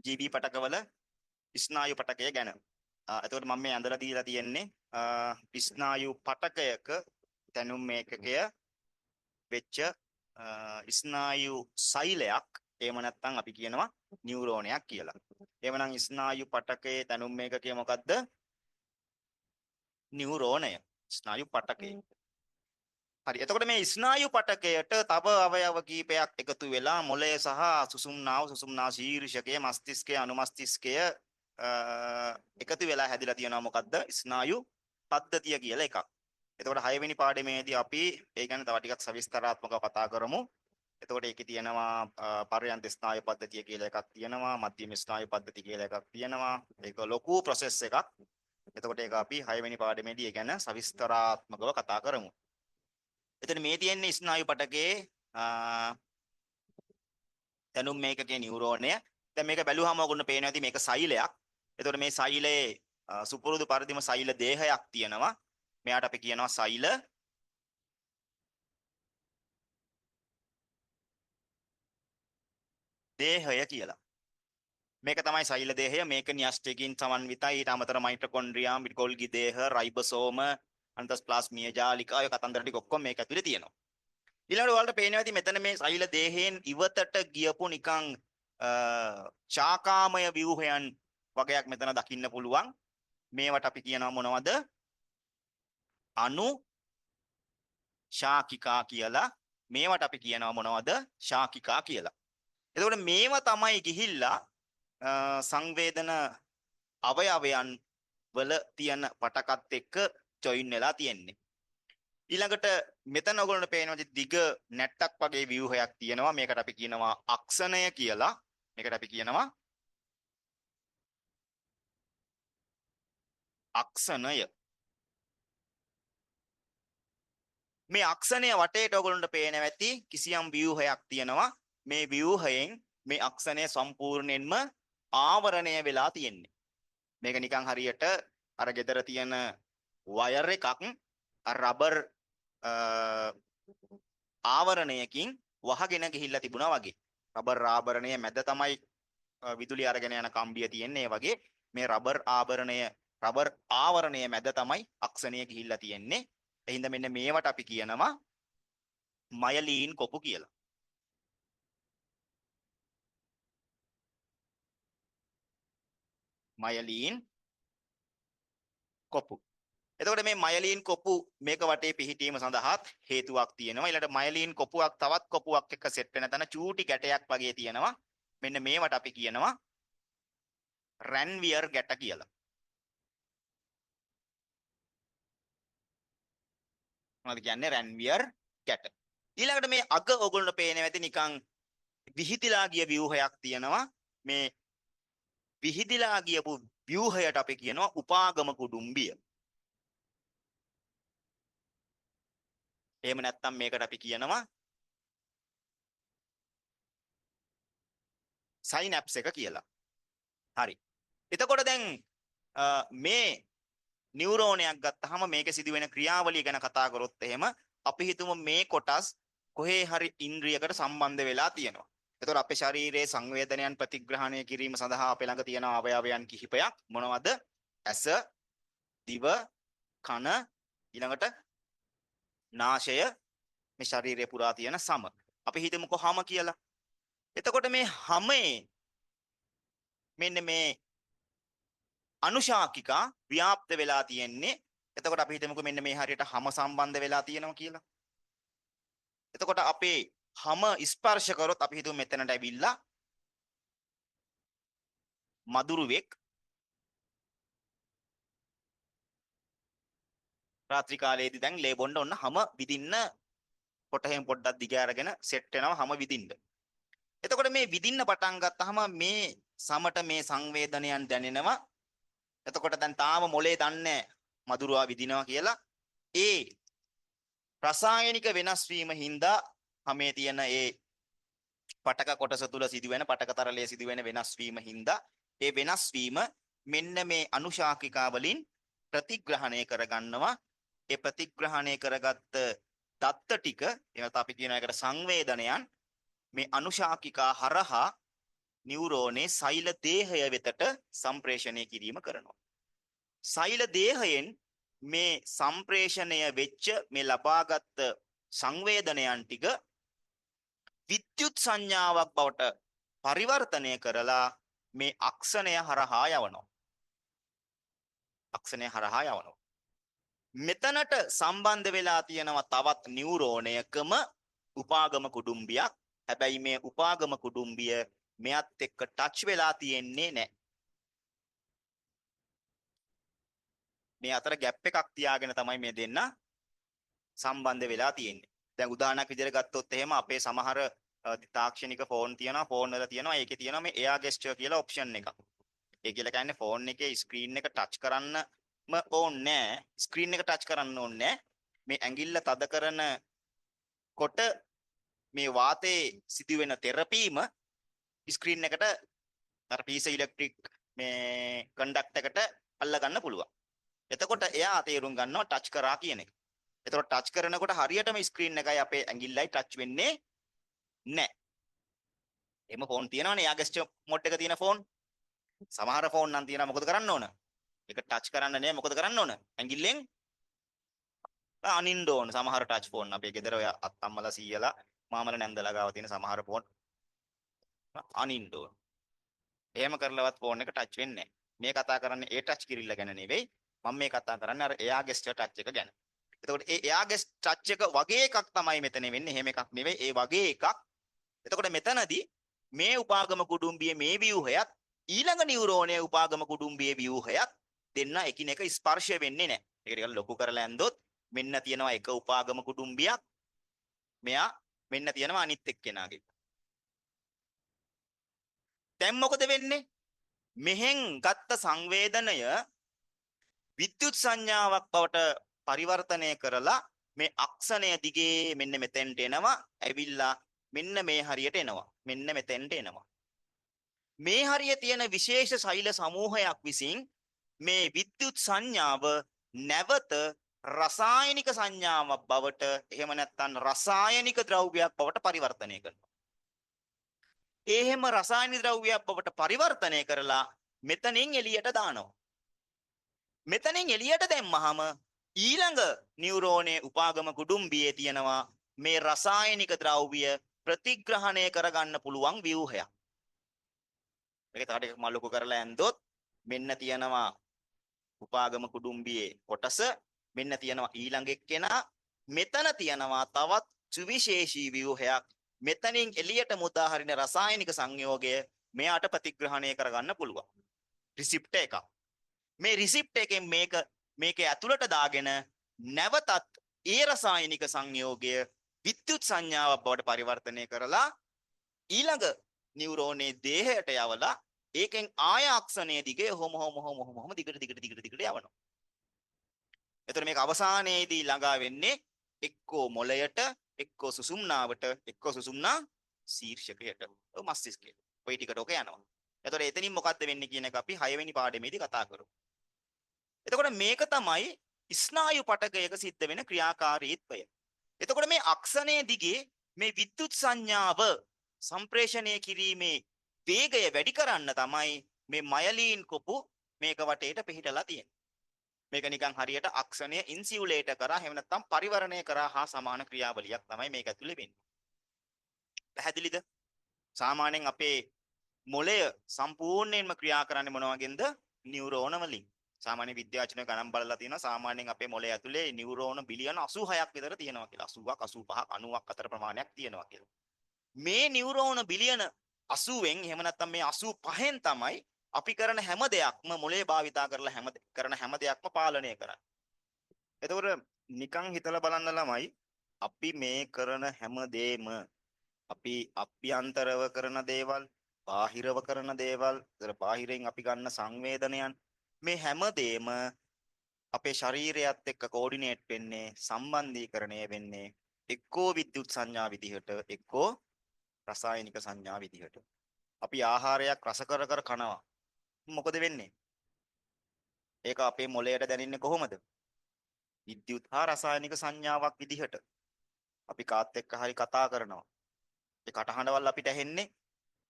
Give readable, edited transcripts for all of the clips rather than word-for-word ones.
GB පටකවල ස්නායු පටකය ගැන. එතකොට මම මේ ඇඳලා දීලා තියෙන්නේ ස්නායු පටකයක දැනුම් මේකකය වෙච්ච ස්නායු සෛලයක්. එහෙම නැත්නම් අපි කියනවා නියුරෝනයක් කියලා. එහෙමනම් ස්නායු පටකයේ දැනුම් මේකකය මොකද්ද? නියුරෝනය. ස්නායු පටකය. හරි. එතකොට මේ ස්නායු පටකයට තව අවයව කීපයක් එකතු වෙලා මොළය සහ සුසුම්නාව ශීර්ෂකය මස්තිෂ්කය අනුමස්තිෂ්කය එකතු වෙලා හැදිලා තියෙනවා මොකද්ද? ස්නායු පද්ධතිය කියලා එකක්. එතකොට 6 වෙනි පාඩමේදී අපි ඒ ගැන තව ටිකක් සවිස්තරාත්මකව කතා කරමු. එතකොට ඒකේ තියෙනවා පර්යන්ත ස්නායු පද්ධතිය කියලා එකක් තියෙනවා, මධ්‍යම ස්නායු පද්ධතිය කියලා එකක් තියෙනවා. ඒක ලොකු ප්‍රොසෙස් එකක්. එතකොට ඒක අපි 6 වෙනි පාඩමේදී ඒ ගැන සවිස්තරාත්මකව කතා කරමු. එතන මේ තියෙන ස්නායු පටකයේ දැනුම් මේකකේ නියුරෝනය. දැන් මේක බැලුවම ඔයගොල්ලෝ පේනවා ඇති මේක සෛලයක්. එතකොට මේ සෛලයේ සුපුරුදු පරිදිම සෛල දේහයක් තියෙනවා. මෙයාට අපි කියනවා සෛල දේහය කියලා. මේක තමයි සෛල දේහය. මේක න්‍යෂ්ටිකින් සමන්විතයි. ඊට අමතර මයිටොකොන්ඩ්‍රියා, ගොල්ගි දේහ, රයිබෝසෝම, අන්තස්ප්ලාස්මිය ජාලිකා ඔය කතන්දර ටික ඔක්කොම මේක ඇතුලේ තියෙනවා. ඊළඟට ඔයාලට පේනවා ඇති මෙතන මේ සෛල දේහයෙන් ඉවතට ගියපු නිකන් ශාකාමය ව්‍යුහයන් වගේක් මෙතන දකින්න පුළුවන්. මේවට අපි කියනවා මොනවද? අනු ශාකිකා කියලා. මේවට අපි කියනවා මොනවද? ශාකිකා කියලා. එතකොට මේවා තමයි ගිහිල්ලා සංවේදන අවයවයන් වල තියෙන පටකත් එක්ක ජොයින් වෙලා තියෙන්නේ. ඊළඟට මෙතන ඔයගොල්ලන්ට පේනවා දිග නැට්ටක් වගේ ව්‍යුහයක් තියෙනවා. මේකට අපි කියනවා අක්ෂණය කියලා. මේකට අපි කියනවා අක්ෂණය. මේ අක්ෂණය වටේට ඔයගොල්ලන්ට පේනවා ඇති කිසියම් ව්‍යුහයක් තියෙනවා. මේ ව්‍යුහයෙන් මේ අක්ෂණය සම්පූර්ණයෙන්ම ආවරණය වෙලා තියෙන්නේ. මේක නිකන් හරියට අර ගෙදර තියෙන වයර් එකක් රබර් ආවරණයකින් වහගෙන ගිහිල්ලා තිබුණා වගේ. රබර් ආවරණය මැද තමයි විදුලි අරගෙන යන කම්බිය තියෙන්නේ. ඒ වගේ මේ රබර් ආවරණය මැද තමයි අක්ෂණය ගිහිල්ලා තියෙන්නේ. එහෙනම් මෙන්න මේවට අපි කියනවා මයලීන් කොපු කියලා. මයලීන් කොපු. එතකොට මේ මයලීන් කොපු මේක වටේ පිහිටීම සඳහාත් හේතුවක් තියෙනවා. ඊළඟට මයලීන් කොපුවක් තවත් කොපුවක් එක්ක සෙට් වෙන තැන චූටි ගැටයක් වගේ තියෙනවා. මෙන්න මේවට අපි කියනවා රැන්වියර් ගැට කියලා. මොනවද කියන්නේ? රැන්වියර් ගැට. ඊළඟට මේ අග ඔයගොල්ලෝ පේන්නේ නැති නිකන් විහිදිලා ගිය ව්‍යුහයක් තියෙනවා. මේ විහිදිලා ගියපු ව්‍යුහයට අපි කියනවා උපාගම කුඩුම්බිය. එහෙම නැත්නම් මේකට අපි කියනවා සයිනැප්ස් එක කියලා. හරි. එතකොට දැන් මේ නියුරෝනයක් ගත්තාම මේකේ සිදුවෙන ක්‍රියාවලිය ගැන කතා කරොත් එහෙම අපි හිතමු මේ කොටස් කොහේ හරි ඉන්ද්‍රියකට සම්බන්ධ වෙලා තියෙනවා. එතකොට අපේ ශරීරයේ සංවේදනයන් ප්‍රතිග්‍රහණය කිරීම සඳහා අපේ ළඟ තියෙන අවයවයන් කිහිපයක් මොනවද? ඇස, දිව, කන, ඊළඟට නාසය, මේ ශරීරය පුරා තියෙන සම. අපි හිතමුකෝ හම කියලා. එතකොට මේ හමේ මෙන්න මේ අනුශාකිකා ව්‍යාප්ත වෙලා තියෙන්නේ. එතකොට අපි හිතමුකෝ මෙන්න මේ හරියට හම සම්බන්ධ වෙලා තියෙනවා කියලා. එතකොට අපේ හම ස්පර්ශ කරොත් අපි හිතමු මෙතනට ඇවිල්ලා මදුරුවෙක් රාත්‍රී කාලයේදී දැන් ලේ බොන්න ඔන්න හම විදින්න කොටහෙන් පොඩ්ඩක් දිග අරගෙන සෙට් වෙනවා හම විදින්න. එතකොට මේ විදින්න පටන් ගත්තාම මේ සමට මේ සංවේදනයන් දැනෙනවා. එතකොට දැන් තාම මොලේ දන්නේ මදුරුවා විදිනවා කියලා. ඒ රසායනික වෙනස් වීම හින්දා හැමේ තියෙන ඒ පටක කොටස තුල සිදුවෙන පටක තරලයේ සිදුවෙන වෙනස් වීම හින්දා ඒ වෙනස් වීම මෙන්න මේ අනුශාකිකා වලින් ප්‍රතිග්‍රහණය කරගන්නවා. ඒ ප්‍රතිග්‍රහණය කරගත්ත දත්ත ටික එහෙනම් අපි කියන එකට සංවේදනයන් මේ අනුශාකිකා හරහා නියුරෝනේ සෛල දේහය වෙතට සම්ප්‍රේෂණය කිරීම කරනවා. සෛල දේහයෙන් මේ සම්ප්‍රේෂණය වෙච්ච මේ ලබාගත් සංවේදනයන් ටික විද්‍යුත් සංඥාවක් බවට පරිවර්තනය කරලා මේ අක්ෂණය හරහා යවනවා. අක්ෂණය හරහා යවනවා. මෙතනට සම්බන්ධ වෙලා තියෙනවා තවත් නියුරෝනයකම උපාගම කුඩුම්බියක්. හැබැයි මේ උපාගම කුඩුම්බිය මෙයත් එක්ක ටච් වෙලා තියෙන්නේ නැහැ. මේ අතර ગેප් එකක් තියාගෙන තමයි මේ දෙන්න සම්බන්ධ වෙලා තියෙන්නේ. දැන් උදාහරණයක් විදිහට ගත්තොත් එහෙම අපේ සමහර තාක්ෂණික ෆෝන් තියෙනවා, ෆෝන් වල තියෙනවා, ඒකේ තියෙනවා මේ එයා ගෙස්චර් කියලා ඔප්ෂන් එකක්. ඒ කියලා කියන්නේ ෆෝන් එකේ ස්ක්‍රීන් එක ටච් කරන්නම ඕනේ නැහැ. ස්ක්‍රීන් එක ටච් කරන්න ඕනේ නැහැ. මේ ඇඟිල්ල තද කරන කොට මේ වාතයේ සිදුවෙන තෙරපීම ස්ක්‍රීන් එකට අර පීසර් ඉලෙක්ට්‍රික් මේ කන්ඩක්ට් එකට අල්ල ගන්න පුළුවන්. එතකොට එයා තේරුම් ගන්නවා ටච් කරා කියන එක. එතකොට ටච් කරනකොට හරියටම ස්ක්‍රීන් එකයි අපේ ඇඟිල්ලයි ටච් වෙන්නේ නැහැ. එහෙම ෆෝන් තියෙනවනේ එයා ගෙස්චර් මොඩ් එක තියෙන ෆෝන්. සමහර ෆෝන් නම් තියෙනවා මොකද කරන්න ඕන? ඒක ටච් කරන්න නෑ මොකද කරන්න ඕන? ඇඟිල්ලෙන් අනින්න ඕන. සමහර ටච් ෆෝන් අපේ ගෙදර ඔය අත්තම්මලා සීයලා මාමලා නැන්දලා ගාව තියෙන සමහර ෆෝන් අනින්න ඕන. එහෙම කරලවත් ෆෝන් එක ටච් වෙන්නේ නෑ. මේ කතා කරන්නේ ඒ ටච් කිරිල්ල ගැන නෙවෙයි. මම මේ කතා කරන්නේ අර එයා ගෙස්චර් ටච් එක ගැන. එතකොට ඒ එයා ගෙස්චර් ටච් එක වගේ එකක් තමයි මෙතන වෙන්නේ. එහෙම එකක් නෙවෙයි. ඒ වගේ එකක්. එතකොට මෙතනදී මේ උපාගම කුඩුම්බියේ මේ ව්‍යුහයත් ඊළඟ නියුරෝනයේ උපාගම කුඩුම්බියේ ව්‍යුහයත් දෙන්න එකිනෙක ස්පර්ශ වෙන්නේ නැහැ. ඒක ටිකක් ලොකු කරලා ඇන්දොත් මෙන්න තියෙනවා එක උපාගම කුඩුම්බියක්. මෙයා මෙන්න තියෙනවා අනිත් එක්කෙනාගේ. දැන් මොකද වෙන්නේ? මෙහෙන් ගත්ත සංවේදනය විද්‍යුත් සංඥාවක් බවට පරිවර්තනය කරලා මේ අක්ෂණය දිගේ මෙන්න මෙතෙන්ට එනවා. ඇවිල්ලා මෙන්න මේ හරියට එනවා. මෙන්න මෙතෙන්ට එනවා. මේ හරිය තියෙන විශේෂ සෛල සමූහයක් විසින් මේ විද්‍යුත් සංඥාව නැවත රසායනික සංඥාවක් බවට එහෙම නැත්නම් රසායනික ද්‍රව්‍යයක් බවට පරිවර්තනය කරනවා. එහෙම රසායනික ද්‍රව්‍යයක් බවට පරිවර්තනය කරලා මෙතනින් එළියට දානවා. මෙතනින් එළියට දැම්මහම ඊළඟ නියුරෝනයේ උපාගම කුඩුම්බියේ තියෙනවා මේ රසායනික ද්‍රව්‍ය ප්‍රතිග්‍රහණය කරගන්න පුළුවන් ව්‍යුහයක්. මේක තව ටිකක් මලුකු කරලා ඇන්දොත් මෙන්න තියෙනවා උපාගම කුඩුම්බියේ කොටස, මෙන්න තියෙනවා ඊළඟ එක්කෙනා, මෙතන තියෙනවා තවත් සුවිශේෂී ව්‍යුහයක්. මෙතනින් එළියට මුදා හරින රසායනික සංයෝගය මෙයාට ප්‍රතිග්‍රහණය කරගන්න පුළුවන්. රිසිප්ටර් එකක්. මේ රිසිප්ටර් එකෙන් මේක ඇතුළට දාගෙන නැවතත් ඒ රසායනික සංයෝගය විද්‍යුත් සංඥාවක් බවට පරිවර්තනය කරලා ඊළඟ නියුරෝනේ දේහයට යවලා ඒකෙන් ආය අක්ෂණයේ දිගේ හොම දිගට යවනවා. එතකොට මේක අවසානයේදී ළඟා වෙන්නේ එක්කෝ මොළයට, එක්කෝ සුසුම්නාවට, එක්කෝ සුසුම්නා ශීර්ෂකයට. ඔය මස්තිෂ්කයට. ඔය ටිකට ඔක යනවා. එතකොට එතනින් මොකද්ද වෙන්නේ කියන එක අපි 6 වෙනි පාඩමේදී කතා කරමු. එතකොට මේක තමයි ස්නායු පටකයක සිද්ධ වෙන ක්‍රියාකාරීත්වය. එතකොට මේ අක්ෂණයේ දිගේ මේ විද්‍යුත් සංඥාව සම්ප්‍රේෂණය කිරීමේ වේගය වැඩි කරන්න තමයි මේ මයලීන් කොපු මේක වටේට පිහිටලා තියෙන්නේ. මේක නිකන් හරියට අක්ෂණය ඉන්සියුලේටර් කරා එහෙම නැත්නම් පරිවරණය කරා හා සමාන ක්‍රියාවලියක් තමයි මේක ඇතුලේ වෙන්නේ. පැහැදිලිද? සාමාන්‍යයෙන් අපේ මොළය සම්පූර්ණයෙන්ම ක්‍රියා කරන්නේ මොන වගේන්ද? නියුරෝන වලින්. සාමාන්‍ය විද්‍යාඥයෝ ගණන් බලලා තියෙනවා සාමාන්‍යයෙන් අපේ මොළය ඇතුලේ නියුරෝන බිලියන 86ක් විතර තියෙනවා කියලා. 80ක් 85ක් 90ක් අතර ප්‍රමාණයක් තියෙනවා කියලා. මේ නියුරෝන බිලියන 80න් එහෙම නැත්නම් මේ 85න් තමයි අපි කරන හැම දෙයක්ම මොළේ භාවිතා කරලා කරන හැම දෙයක්ම පාලනය කරන්නේ. එතකොට නිකන් හිතලා බලන්න ළමයි අපි මේ කරන හැම දෙෙම අපි අභ්‍යන්තරව කරන දේවල්, බාහිරව කරන දේවල්, ඒතර බාහිරෙන් අපි ගන්න සංවේදනයන් මේ හැම දෙෙම අපේ ශරීරයත් එක්ක කෝඩිනේට් වෙන්නේ, සම්බන්ධීකරණය වෙන්නේ එක්කෝ විද්‍යුත් සංඥා විදිහට, එක්කෝ රසායනික සංඥා විදිහට. අපි ආහාරයක් රස කර කනවා. මොකද වෙන්නේ? ඒක අපේ මොළයට දැනෙන්නේ කොහොමද? විද්‍යුත් හා රසායනික සංඥාවක් විදිහට. අපි කාත් එක්ක හරි කතා කරනවා. ඒ කටහඬවල් අපිට ඇහෙන්නේ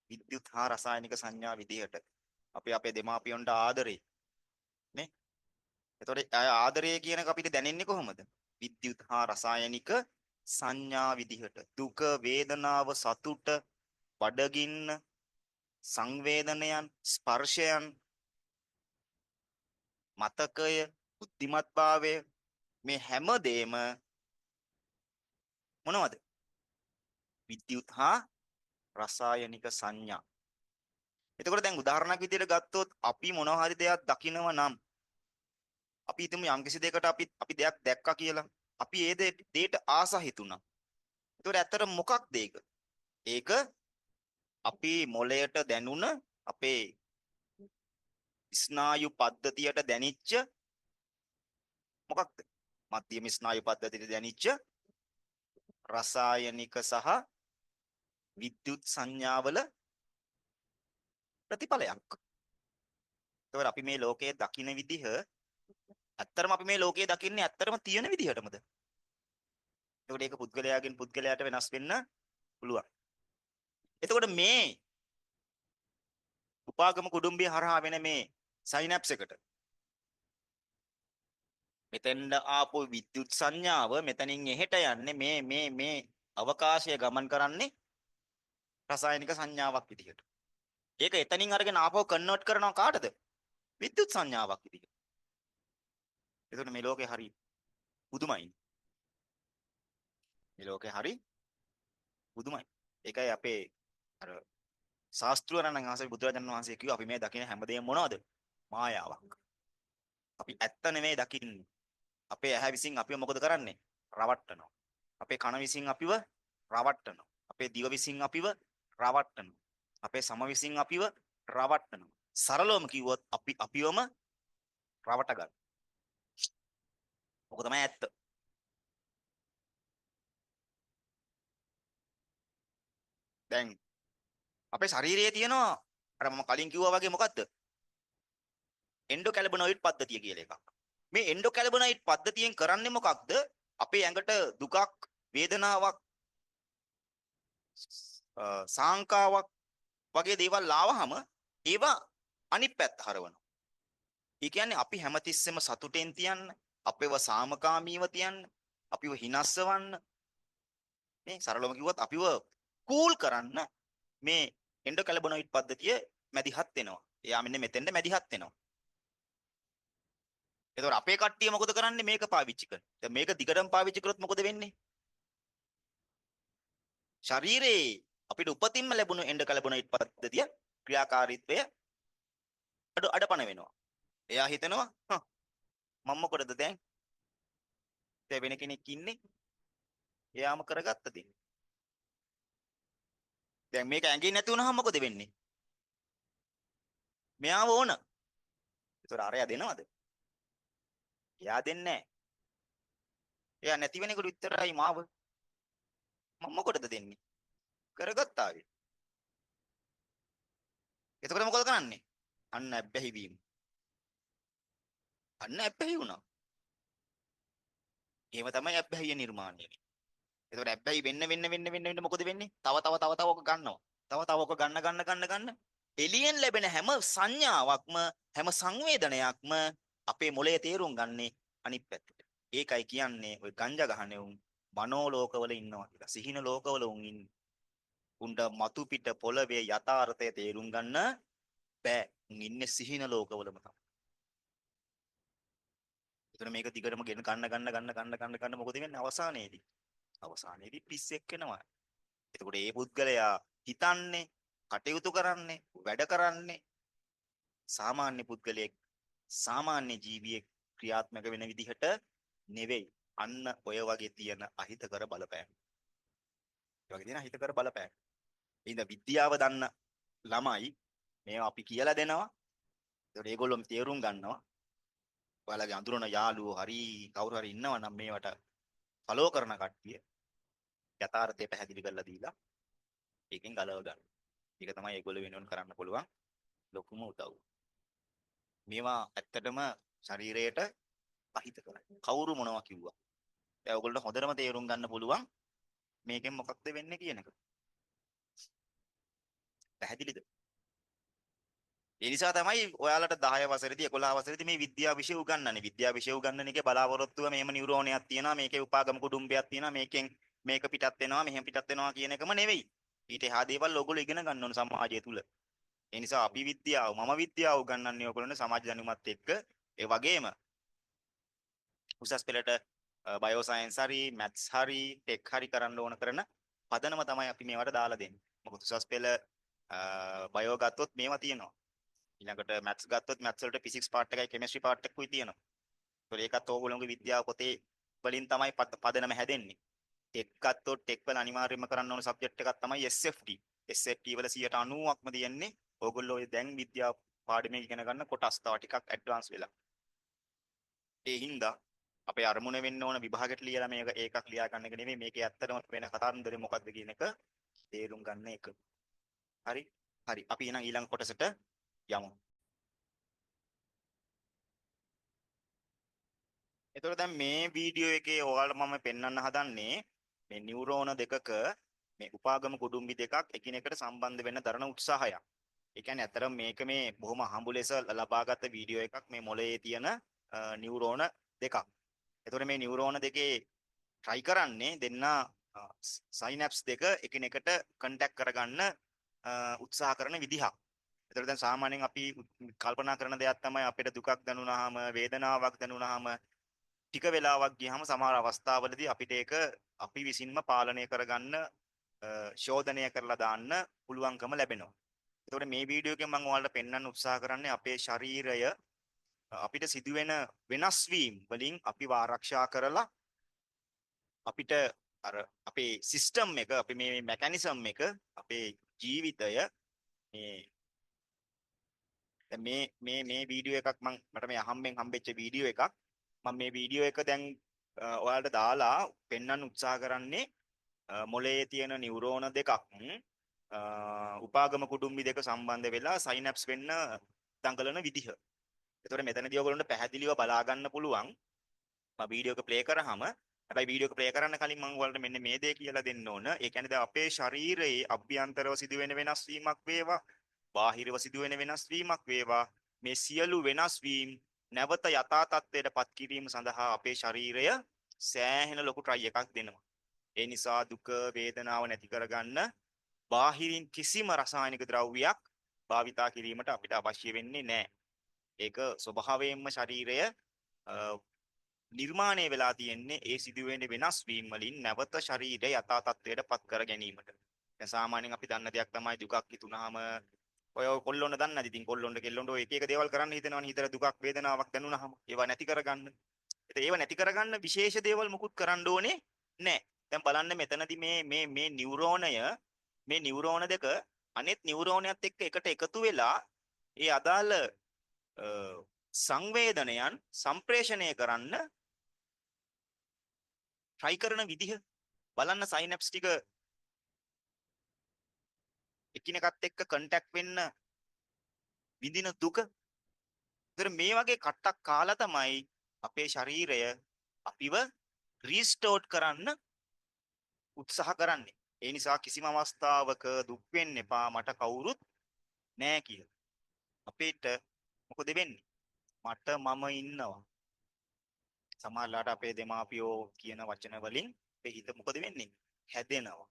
විද්‍යුත් හා රසායනික සංඥා විදිහට අපි අපේ දෙමාපියන්ට ආදරේ නේ. එතකොට ආදරය කියන එක අපිට දැනෙන්නේ කොහොමද? විද්‍යුත් හා රසායනික සංඥා විදිහට. දුක, වේදනාව, සතුට, බඩගින්න, සංවේදනයන්, ස්පර්ශයන්, මතකය, බුද්ධිමත්භාවය මේ හැම දෙෙම මොනවද? විද්‍යුත් හා රසායනික සංඥා. එතකොට දැන් උදාහරණයක් විදිහට ගත්තොත් අපි මොනවා හරි දෙයක් දකිනව නම් අපි හිතමු යම්කිසි දෙයකට අපි දෙයක් දැක්කා කියලා. අපි ඒ දෙයට ආස හිතුණා. එතකොට ඇත්තට මොකක්ද ඒක? ඒක අපි මොළයට දැනුණ අපේ ස්නායු පද්ධතියට දැනිච්ච මොකක්ද? මධ්‍යම ස්නායු පද්ධතියට දැනිච්ච රසායනික සහ විද්‍යුත් සංඥාවල ප්‍රතිඵලයක්. එතකොට අපි මේ ලෝකයේ දකින්න විදිහ ඇත්තරම අපි මේ ලෝකයේ දකින්නේ ඇත්තරම තියෙන විදිහටමද? එතකොට ඒක පුද්ගලයාගෙන් පුද්ගලයාට වෙනස් වෙන්න පුළුවන්. එතකොට මේ උපාගම කුඩුම්බිය හරහා වෙන මේ සයිනැප්ස් එකට මෙතෙන්ද ආපු විද්‍යුත් සංඥාව මෙතනින් එහෙට යන්නේ මේ අවකාශය ගමන් කරන්නේ රසායනික සංඥාවක් විදිහට. ඒක එතනින් අරගෙන ආපහු කන්වර්ට් කරනවා කාටද? විද්‍යුත් සංඥාවක් විදිහට. එතකොට මේ ලෝකේ හරි පුදුමයි. මේ ලෝකේ හරි පුදුමයි. ඒකයි අපේ අර ශාස්ත්‍රවරණන් වහන්සේ බුදුරජාණන් වහන්සේ කිව්වා අපි මේ දකින හැමදේම මොනවද? මායාවක්. අපි ඇත්ත නෙමෙයි දකින්නේ. අපේ ඇහැ විසින් අපිව මොකද කරන්නේ? රවට්ටනවා. අපේ කන විසින් අපිව රවට්ටනවා. අපේ දිව විසින් අපිව රවට්ටනවා. අපේ සම විසින් අපිව රවට්ටනවා. සරලවම කිව්වොත් අපි අපිවම රවට ගන්න. මොක තමයි ඇත්ත. දැන් අපේ ශරීරයේ තියෙනවා අර මම කලින් කිව්වා වගේ මොකද්ද? එන්ඩෝකැලබනොයිඩ් පද්ධතිය කියලා එකක්. මේ එන්ඩෝකැලබනොයිඩ් පද්ධතියෙන් කරන්නේ මොකක්ද? අපේ ඇඟට දුකක්, වේදනාවක්, සාංකාවක් වගේ දේවල් ආවහම ඒවා අනිත් පැත්ත හරවනවා. ඒ කියන්නේ අපි හැමතිස්සෙම සතුටෙන් තියන්න, අපේව සාමකාමීව තියන්න, අපිව හිනස්සවන්න, මේ සරලවම කිව්වොත් අපිව කූල් කරන්න මේ එන්ඩෝකැලබනොයිඩ් පද්ධතිය මැදිහත් වෙනවා. එයා මෙන්න මෙතෙන්ට මැදිහත් වෙනවා. එතකොට අපේ කට්ටිය මොකද කරන්නේ? මේක පාවිච්චි කරන. දැන් මේක දිගටම පාවිච්චි කරොත් මොකද වෙන්නේ? ශරීරේ අපිට උපතින්ම ලැබුණු එන්ඩෝකැලබනොයිඩ් පද්ධතිය ක්‍රියාකාරීත්වය අඩපණ වෙනවා. එයා හිතනවා මම මොකටද දැන් වෙන කෙනෙක් ඉන්නේ? එයාම කරගත්ත දේ. දැන් මේක ඇඟේ නැති වුණාම මොකද වෙන්නේ? මෙයාව ඕන. ඒතර අරයා දෙනවද? එයා දෙන්නේ නැහැ. එයා නැති වෙනකොට විතරයි මාව. මම මොකටද දෙන්නේ? කරගත්තා වේ. එතකොට මොකද කරන්නේ? අන්න ඇබ්බැහි වීම. අන්න ඇබ්බැහි වුණා. එහෙම තමයි ඇබ්බැහිය නිර්මාණය වෙන්නේ. එතකොට ඇබ්බැහි වෙන්න මොකද වෙන්නේ? තව ඔක ගන්නවා. තව ඔක ගන්න. එළියෙන් ලැබෙන හැම සංඥාවක්ම හැම සංවේදනයක්ම අපේ මොළයේ තේරුම් ගන්නේ අනිත් පැත්තට. ඒකයි කියන්නේ ඔය ගංජා ගහන්නේ උන් මනෝ ලෝකවල ඉන්නවා කියලා. සිහින ලෝකවල උන් ඉන්නේ. උන්ට මතු පිට පොළවේ යථාර්ථය තේරුම් ගන්න බෑ. උන් ඉන්නේ සිහින ලෝකවලම තමයි. ඒතර මේක දිගටම ගෙන ගන්න මොකද වෙන්නේ අවසානයේදී? අවසානයේදී පිස්සෙක් වෙනවා. එතකොට මේ පුද්ගලයා හිතන්නේ, කටයුතු කරන්නේ, වැඩ කරන්නේ සාමාන්‍ය පුද්ගලයෙක්, සාමාන්‍ය ජීවියෙක් ක්‍රියාත්මක වෙන විදිහට නෙවෙයි. අන්න ඔය වගේ තියෙන අහිතකර බලපෑම්. ඒ වගේ තියෙන අහිතකර බලපෑම්. ඉතින් විද්‍යාව දන්න ළමයි මේවා අපි කියලා දෙනවා. ඒකට ඒගොල්ලෝ තේරුම් ගන්නවා. ඔයාලගේ අඳුරන යාළුවෝ හරි කවුරු හරි ඉන්නවා නම් මේවට ෆලෝ කරන කට්ටිය යථාර්ථය පැහැදිලි කරලා දීලා ඒකෙන් ගලව ගන්න. ඒක තමයි ඒගොල්ලෝ වෙනුවෙන් කරන්න පුළුවන් ලොකුම උදව්. මේවා ඇත්තටම ශරීරයට අහිත කරයි. කවුරු මොනවා කිව්වා. දැන් ඔයගොල්ලෝ හොඳටම තේරුම් ගන්න පුළුවන් මේකෙන් මොකක්ද වෙන්නේ කියන එක. පැහැදිලිද? ඒ නිසා තමයි ඔයාලට 10 වසරේදී 11 වසරේදී මේ විද්‍යාව විෂය උගන්වන්නේ. විද්‍යාව විෂය උගන්වන එකේ බලාපොරොත්තුව මේම නියුරෝනයක් තියෙනවා, මේකේ උපාගම කුඩුම්බයක් තියෙනවා, මේකෙන් මේක පිටත් වෙනවා, මෙහෙම පිටත් වෙනවා කියන එකම නෙවෙයි. ඊට එහා දේවල් ඔයගොල්ලෝ ඉගෙන ගන්න ඕන සමාජය තුල. ඒ නිසා අපි විද්‍යාව, මම විද්‍යාව උගන්වන්නේ ඔයගොල්ලන්ට සමාජ දැනුමත් එක්ක. ඒ වගේම උසස් පෙළට බයෝ සයන්ස් හරි, මැත්ස් හරි, ටෙක් හරි කරන්න ඕන කරන පදනම තමයි අපි මේවට දාලා දෙන්නේ. මොකද උසස් පෙළ බයෝ ගත්තොත් මේවා තියෙනවා. ඊළඟට මැත්ස් ගත්තොත් මැත්ස් වලට ෆිසික්ස් පාර්ට් එකයි කෙමිස්ට්‍රි පාර්ට් එකකුයි තියෙනවා. ඒතකොට ඒකත් ඕගොල්ලෝගේ විද්‍යාව පොතේ වලින් තමයි පදනම හැදෙන්නේ. ටෙක් ගත්තොත් ටෙක් වල අනිවාර්යයෙන්ම කරන්න ඕන සබ්ජෙක්ට් එකක් තමයි SFT. SFT වල 90%ක්ම තියෙන්නේ ඕගොල්ලෝ දැන් විද්‍යාව පාඩමේ ඉගෙන ගන්න කොටස් තව ටිකක් ඇඩ්වාන්ස් වෙලා. ඒ හින්දා අපේ අරමුණ වෙන්න ඕන විභාගෙට ලියලා මේක ඒකක් ලියා ගන්න එක නෙමෙයි මේකේ ඇත්තටම වෙන කතාන්දරේ මොකක්ද කියන එක තේරුම් ගන්න එක. හරි? හරි. අපි එහෙනම් ඊළඟ කොටසට යමු. එතකොට දැන් මේ වීඩියෝ එකේ ඔයාලට මම පෙන්වන්න හදන්නේ මේ නියුරෝන දෙකක මේ උපාගම කුඩුම්බි දෙකක් එකිනෙකට සම්බන්ධ වෙන්න දරන උත්සාහයක්. ඒ කියන්නේ අතරම මේක මේ බොහොම හම්බු ලෙස ලබාගත් වීඩියෝ එකක් මේ මොළයේ තියෙන නියුරෝන දෙකක්. එතකොට මේ නියුරෝන දෙකේ try කරන්නේ දෙන්න සයිනැප්ස් දෙක එකිනෙකට කන්ටැක්ට් කරගන්න උත්සාහ කරන විදිහක්. එතකොට දැන් සාමාන්‍යයෙන් අපි කල්පනා කරන දෙයක් තමයි අපිට දුකක් දැනුණාම වේදනාවක් දැනුණාම ටික වෙලාවක් ගියාම සමහර අවස්ථාවලදී අපිට ඒක අපි විසින්ම පාලනය කරගන්න ශෝධනය කරලා දාන්න පුළුවන්කම ලැබෙනවා. එතකොට මේ වීඩියෝ එකෙන් මම ඔයාලට පෙන්වන්න උත්සාහ කරන්නේ අපේ ශරීරය අපිට සිදුවෙන වෙනස් වීම් වලින් අපිව ආරක්ෂා කරලා අපිට අර අපේ සිස්ටම් එක අපේ මේ මෙකැනිසම් එක අපේ ජීවිතය මේ වීඩියෝ එකක් මට මේ අහම්බෙන් හම්බෙච්ච වීඩියෝ එකක් මම මේ වීඩියෝ එක දැන් ඔයාලට දාලා පෙන්වන්න උත්සාහ කරන්නේ මොළයේ තියෙන නියුරෝන දෙකක් උපාගම කුඩුම්බි දෙක සම්බන්ධ වෙලා සයිනැප්ස් වෙන්න දඟලන විදිහ. ඒතකොට මෙතනදී ඔයගොල්ලන්ට පැහැදිලිව බලා ගන්න පුළුවන් මම වීඩියෝ එක ප්ලේ කරාම හැබැයි වීඩියෝ එක ප්ලේ කරන්න කලින් මම ඔයාලට මෙන්න මේ දේ කියලා දෙන්න ඕන. ඒ කියන්නේ දැන් අපේ ශරීරයේ අභ්‍යන්තරව සිදුවෙන වෙනස් වීමක් වේවා බාහිරව සිදුවෙන වෙනස් වීමක් වේවා මේ සියලු වෙනස් වීම නැවත යථා තත්ත්වයට පත් කිරීම සඳහා අපේ ශරීරය සෑහෙන ලොකු try එකක් දෙනවා. ඒ නිසා දුක වේදනාව නැති කරගන්න බාහිරින් කිසිම රසායනික ද්‍රව්‍යයක් භාවිතා කිරීමට අපිට අවශ්‍ය වෙන්නේ නැහැ. ඒක ස්වභාවයෙන්ම ශරීරය නිර්මාණය වෙලා තියෙන්නේ ඒ සිදුවෙන වෙනස් වීම වලින් නැවත ශරීරය යථා තත්ත්වයට පත් කර ගැනීමට. දැන් සාමාන්‍යයෙන් අපි දන්න දෙයක් තමයි දුකක් හිතුනහම ඔය කොල්ලොන්න දන්නේ නැති ඉතින් කොල්ලොන්න කෙල්ලොන්න ඔය එක එක දේවල් කරන්න හිතනවනේ හිතට දුකක් වේදනාවක් දැනුනහම ඒවා නැති කරගන්න. ඒත් ඒවා නැති කරගන්න විශේෂ දේවල් මුකුත් කරන්න ඕනේ නැහැ. දැන් බලන්න මෙතනදී මේ නියුරෝන දෙක අනෙත් නියුරෝනයත් එක්ක එකට එකතු වෙලා ඒ අදාළ සංවේදනයන් සම්ප්‍රේෂණය කරන්න try කරන විදිහ බලන්න සයිනැප්ස් ටික එකිනෙකත් එක්ක කන්ටැක්ට් වෙන්න විඳින දුක. ඒතර මේ වගේ කට්ටක් කාලා තමයි අපේ ශරීරය අපිව රීස්ටෝර් කරන්න උත්සාහ කරන්නේ. ඒ නිසා කිසිම අවස්ථාවක දුක් වෙන්න එපා මට කවුරුත් නැහැ කියලා. අපිට මොකද වෙන්නේ? මට මම ඉන්නවා. සමහරලාට අපේ දෙමාපියෝ කියන වචන වලින් අපේ හිත මොකද වෙන්නේ? හැදෙනවා.